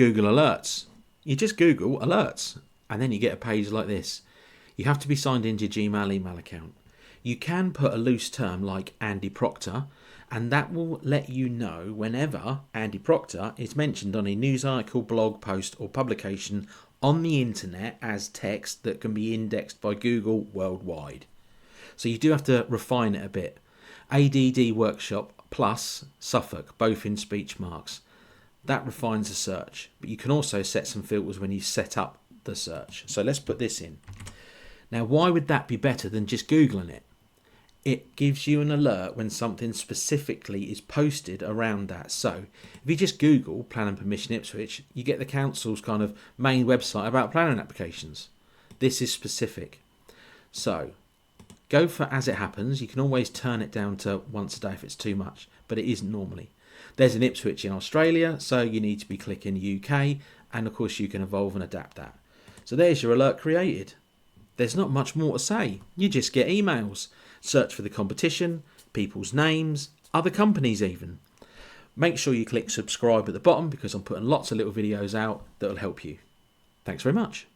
Google Alerts. You just Google Alerts and then you get a page like this. You have to be signed into your Gmail email account. You can put a loose term like Andy Proctor, and that will let you know whenever Andy Proctor is mentioned on a news article, blog post or publication on the internet as text that can be indexed by Google worldwide. So you do have to refine it a bit. ADD Workshop plus Suffolk, both in speech marks. That refines the search, but you can also set some filters when you set up the search. So let's put this in. Now, why would that be better than just Googling it? It gives you an alert when something specifically is posted around that. So if you just Google Planning Permission Ipswich, you get the council's kind of main website about planning applications. This is specific. So go for as it happens. You can always turn it down to once a day if it's too much, but it isn't normally. There's an Ipswich in Australia, so you need to be clicking UK, and of course you can evolve and adapt that. So there's your alert created. There's not much more to say. You just get emails. Search for the competition, people's names, other companies even. Make sure you click subscribe at the bottom because I'm putting lots of little videos out that will help you. Thanks very much.